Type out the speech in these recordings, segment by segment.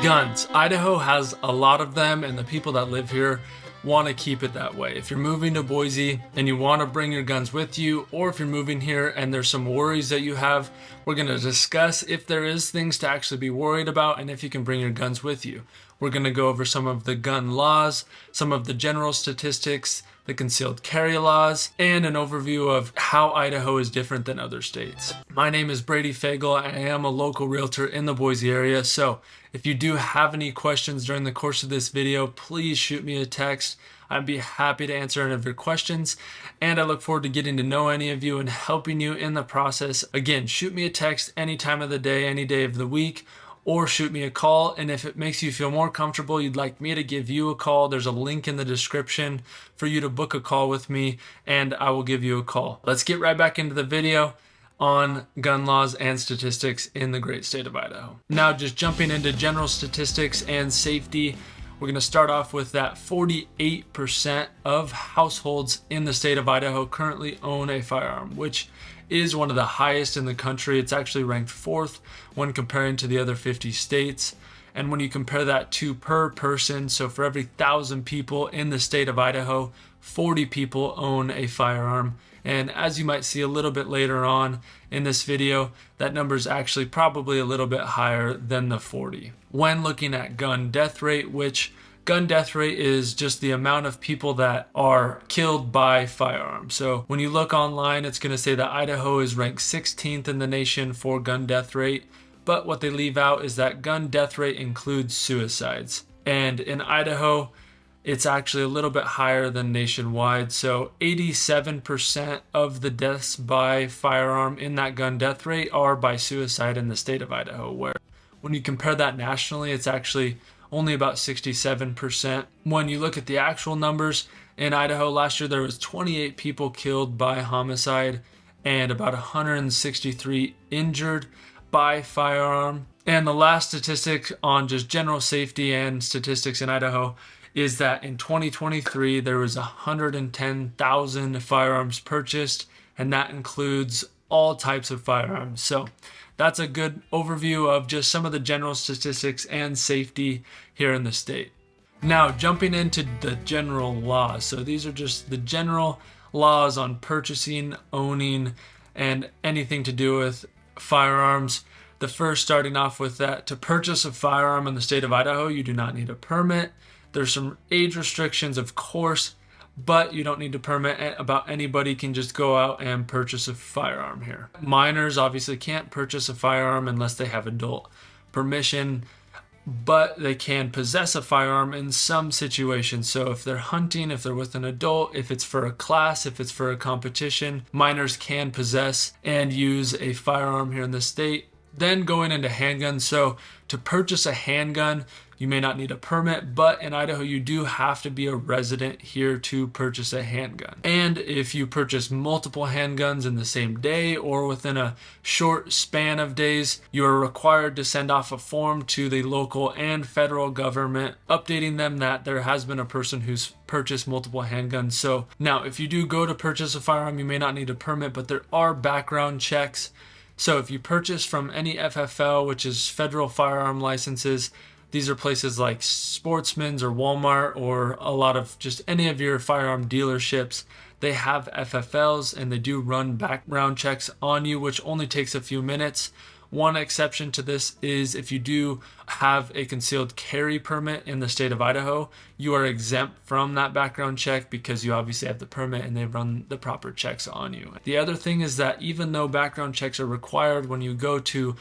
Guns. Idaho has a lot of them, and the people that live here want to keep it that way. If you're moving to Boise and you want to bring your guns with you, or if you're moving here and there's some worries that you have, we're going to discuss if there is things to actually be worried about and if you can bring your guns with you. We're going to go over some of the gun laws, some of the general statistics, the concealed carry laws, and an overview of how Idaho is different than other states. My name is Brady Fagel. I am a local realtor in the Boise area. So if you do have any questions during the course of this video, please shoot me a text. I'd be happy to answer any of your questions, and I look forward to getting to know any of you and helping you in the process. Again, shoot me a text any time of the day, any day of the week, or shoot me a call. And if it makes you feel more comfortable, you'd like me to give you a call, there's a link in the description for you to book a call with me, and I will give you a call. Let's get right back into the video on gun laws and statistics in the great state of Idaho. Now, just jumping into general statistics and safety, we're going to start off with that 48% of households in the state of Idaho currently own a firearm, which is one of the highest in the country. It's actually ranked 4th when comparing to the other 50 states. And when you compare that to per person, so for every 1,000 people in the state of Idaho, 40 people own a firearm. And as you might see a little bit later on in this video, that number is actually probably a little bit higher than the 40. When looking at gun death rate, which gun death rate is just the amount of people that are killed by firearms. So when you look online, it's going to say that Idaho is ranked 16th in the nation for gun death rate. But what they leave out is that gun death rate includes suicides. And in Idaho, it's actually a little bit higher than nationwide. So 87% of the deaths by firearm in that gun death rate are by suicide in the state of Idaho, where when you compare that nationally, it's actually only about 67%. When you look at the actual numbers in Idaho, last year there was 28 people killed by homicide and about 163 injured by firearm. And the last statistic on just general safety and statistics in Idaho is that in 2023 there was 110,000 firearms purchased, and that includes all types of firearms. So that's a good overview of just some of the general statistics and safety here in the state. Now, jumping into the general laws. So these are just the general laws on purchasing, owning, and anything to do with firearms. The first, starting off with that, to purchase a firearm in the state of Idaho, you do not need a permit. There's some age restrictions, of course, but you don't need a permit. About anybody can just go out and purchase a firearm here. Minors obviously can't purchase a firearm unless they have adult permission, but they can possess a firearm in some situations. So if they're hunting, if they're with an adult, if it's for a class, if it's for a competition, minors can possess and use a firearm here in the state. Then going into handguns. So to purchase a handgun, you may not need a permit, but in Idaho, you do have to be a resident here to purchase a handgun. And if you purchase multiple handguns in the same day or within a short span of days, you are required to send off a form to the local and federal government, updating them that there has been a person who's purchased multiple handguns. So now, if you do go to purchase a firearm, you may not need a permit, but there are background checks. So if you purchase from any FFL, which is federal firearm licenses, these are places like Sportsman's or Walmart or a lot of just any of your firearm dealerships. They have FFLs and they do run background checks on you, which only takes a few minutes. One exception to this is if you do have a concealed carry permit in the state of Idaho, you are exempt from that background check because you obviously have the permit and they run the proper checks on you. The other thing is that even though background checks are required when you go to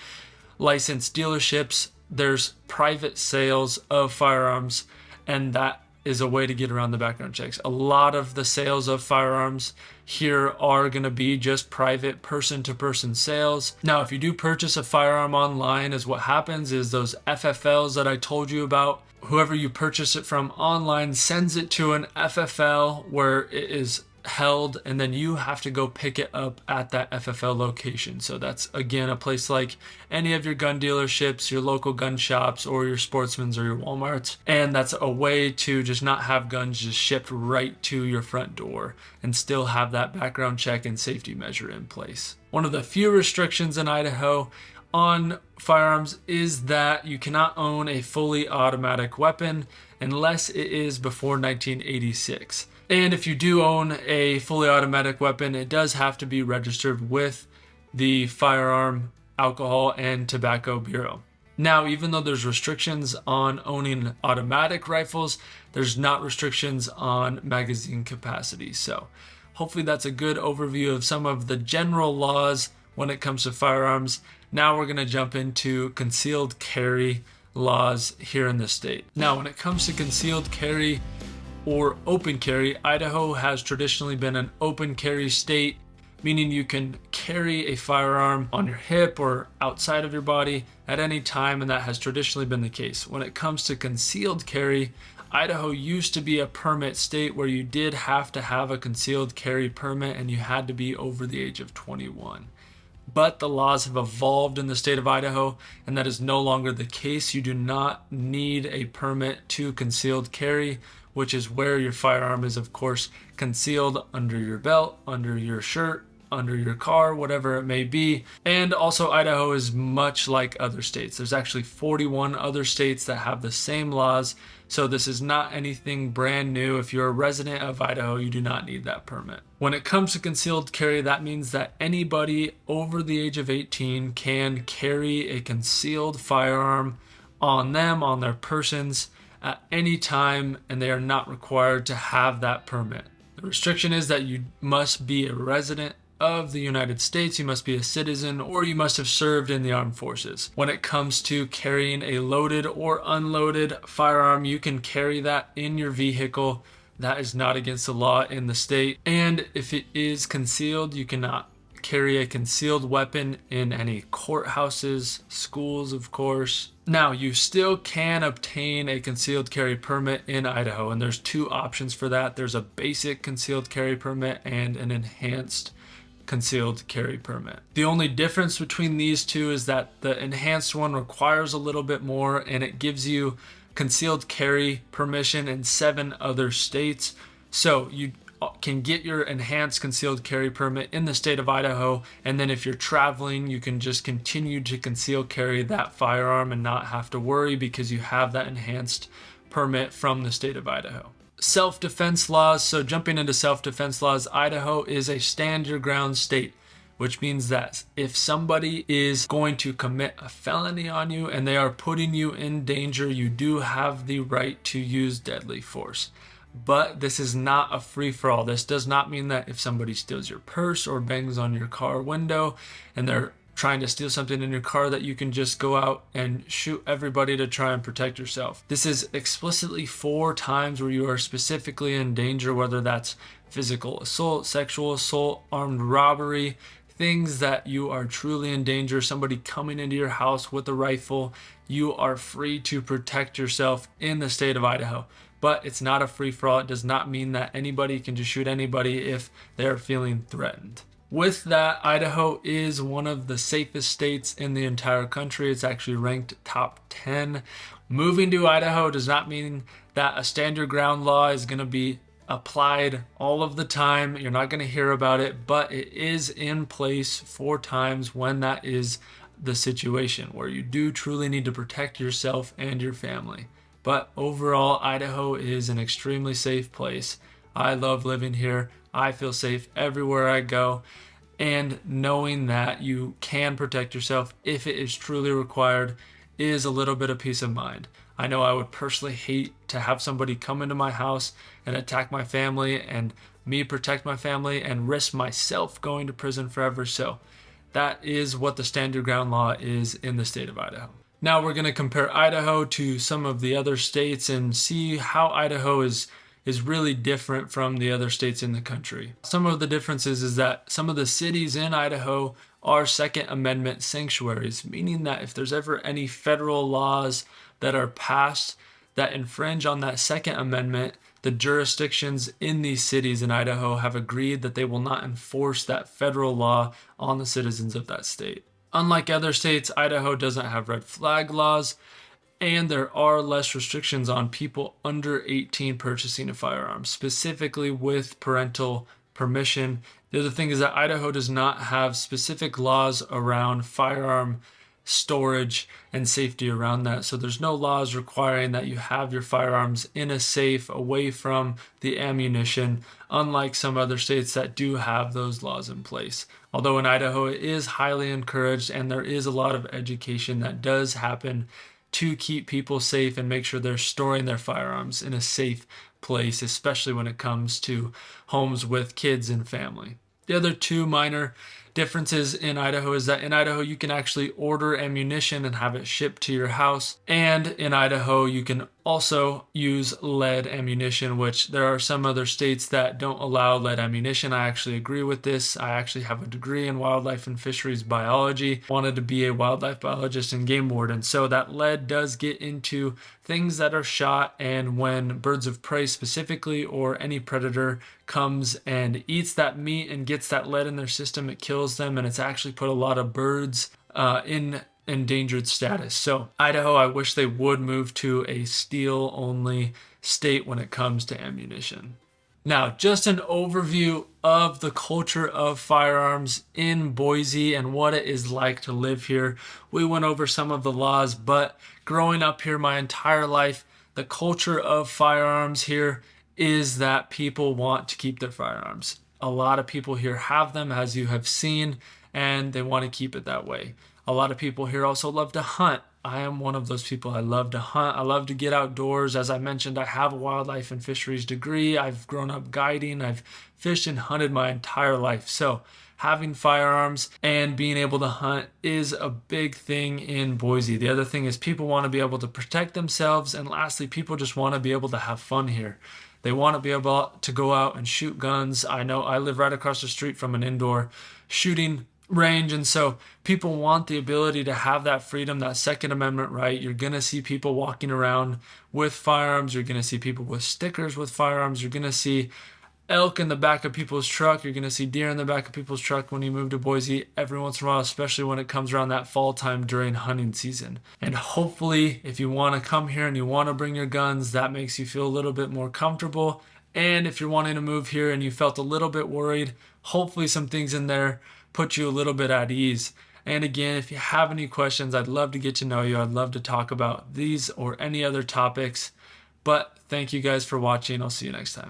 licensed dealerships, there's private sales of firearms, and that is a way to get around the background checks. A lot of the sales of firearms here are going to be just private person-to-person sales. Now, if you do purchase a firearm online, is what happens is those FFLs that I told you about, whoever you purchase it from online sends it to an FFL where it is held, and then you have to go pick it up at that FFL location. So that's again a place like any of your gun dealerships, your local gun shops, or your Sportsman's or your Walmarts. And that's a way to just not have guns just shipped right to your front door and still have that background check and safety measure in place. One of the few restrictions in Idaho on firearms is that you cannot own a fully automatic weapon unless it is before 1986. And if you do own a fully automatic weapon, it does have to be registered with the Firearm, Alcohol, and Tobacco Bureau. Now, even though there's restrictions on owning automatic rifles, there's not restrictions on magazine capacity. So hopefully that's a good overview of some of the general laws when it comes to firearms. Now we're going to jump into concealed carry laws here in the state. Now, when it comes to concealed carry or open carry, Idaho has traditionally been an open carry state, meaning you can carry a firearm on your hip or outside of your body at any time, and that has traditionally been the case. When it comes to concealed carry, Idaho used to be a permit state where you did have to have a concealed carry permit and you had to be over the age of 21. But the laws have evolved in the state of Idaho, and that is no longer the case. You do not need a permit to concealed carry, which is where your firearm is, of course, concealed under your belt, under your shirt, under your car, whatever it may be. And also, Idaho is much like other states. There's actually 41 other states that have the same laws, so this is not anything brand new. If you're a resident of Idaho, you do not need that permit. When it comes to concealed carry, that means that anybody over the age of 18 can carry a concealed firearm on them, on their persons, at any time, and they are not required to have that permit. The restriction is that you must be a resident of the United States, you must be a citizen, or you must have served in the armed forces. When it comes to carrying a loaded or unloaded firearm, you can carry that in your vehicle. That is not against the law in the state. And if it is concealed, you cannot carry a concealed weapon in any courthouses, schools, of course. Now, you still can obtain a concealed carry permit in Idaho, and there's two options for that. There's a basic concealed carry permit and an enhanced concealed carry permit. The only difference between these two is that the enhanced one requires a little bit more, and it gives you concealed carry permission in 7 other states. So you can get your enhanced concealed carry permit in the state of Idaho, and then if you're traveling, you can just continue to conceal carry that firearm and not have to worry because you have that enhanced permit from the state of Idaho. Self-defense laws. So jumping into self-defense laws, Idaho is a stand your ground state, which means that if somebody is going to commit a felony on you and they are putting you in danger, you do have the right to use deadly force. But this is not a free-for-all. This does not mean that if somebody steals your purse or bangs on your car window and they're trying to steal something in your car, that you can just go out and shoot everybody to try and protect yourself. This is explicitly 4 times where you are specifically in danger, whether that's physical assault, sexual assault, armed robbery, things that you are truly in danger, somebody coming into your house with a rifle. You are free to protect yourself in the state of Idaho. But it's not a free-for-all. It does not mean that anybody can just shoot anybody if they're feeling threatened. With that, Idaho is one of the safest states in the entire country. It's actually ranked top 10. Moving to Idaho does not mean that a stand your ground law is going to be applied all of the time. You're not going to hear about it, but it is in place 4 times when that is the situation where you do truly need to protect yourself and your family. But overall, Idaho is an extremely safe place. I love living here. I feel safe everywhere I go. And knowing that you can protect yourself if it is truly required is a little bit of peace of mind. I know I would personally hate to have somebody come into my house and attack my family and me protect my family and risk myself going to prison forever. So that is what the stand your ground law is in the state of Idaho. Now we're going to compare Idaho to some of the other states and see how Idaho is really different from the other states in the country. Some of the differences is that some of the cities in Idaho are Second Amendment sanctuaries, meaning that if there's ever any federal laws that are passed that infringe on that Second Amendment, the jurisdictions in these cities in Idaho have agreed that they will not enforce that federal law on the citizens of that state. Unlike other states, Idaho doesn't have red flag laws, and there are less restrictions on people under 18 purchasing a firearm, specifically with parental permission. The other thing is that Idaho does not have specific laws around firearm storage and safety around that. So there's no laws requiring that you have your firearms in a safe away from the ammunition, unlike some other states that do have those laws in place. Although in Idaho it is highly encouraged, and there is a lot of education that does happen to keep people safe and make sure they're storing their firearms in a safe place, especially when it comes to homes with kids and family. The other two minor differences in Idaho is that in Idaho you can actually order ammunition and have it shipped to your house. And in Idaho you can also use lead ammunition, which there are some other states that don't allow lead ammunition. I actually agree with this. I actually have a degree in wildlife and fisheries biology, wanted to be a wildlife biologist and game warden. So that lead does get into things that are shot, and when birds of prey specifically or any predator comes and eats that meat and gets that lead in their system, it kills them, and it's actually put a lot of birds in endangered status. So Idaho, I wish they would move to a steel only state when it comes to ammunition. Now, just an overview of the culture of firearms in Boise and what it is like to live here. We went over some of the laws, but growing up here my entire life, the culture of firearms here is that people want to keep their firearms. A lot of people here have them, as you have seen, and they want to keep it that way. A lot of people here also love to hunt. I am one of those people. I love to hunt. I love to get outdoors. As I mentioned, I have a wildlife and fisheries degree. I've grown up guiding. I've fished and hunted my entire life. So having firearms and being able to hunt is a big thing in Boise. The other thing is people want to be able to protect themselves. And lastly, people just want to be able to have fun here. They want to be able to go out and shoot guns. I know I live right across the street from an indoor shooting range, and so people want the ability to have that freedom, that Second Amendment right. You're going to see people walking around with firearms. You're going to see people with stickers with firearms. You're going to see elk in the back of people's truck. You're going to see deer in the back of people's truck when you move to Boise every once in a while, especially when it comes around that fall time during hunting season. And hopefully, if you want to come here and you want to bring your guns, that makes you feel a little bit more comfortable. And if you're wanting to move here and you felt a little bit worried, hopefully some things in there put you a little bit at ease. And again, if you have any questions, I'd love to get to know you. I'd love to talk about these or any other topics. But thank you guys for watching. I'll see you next time.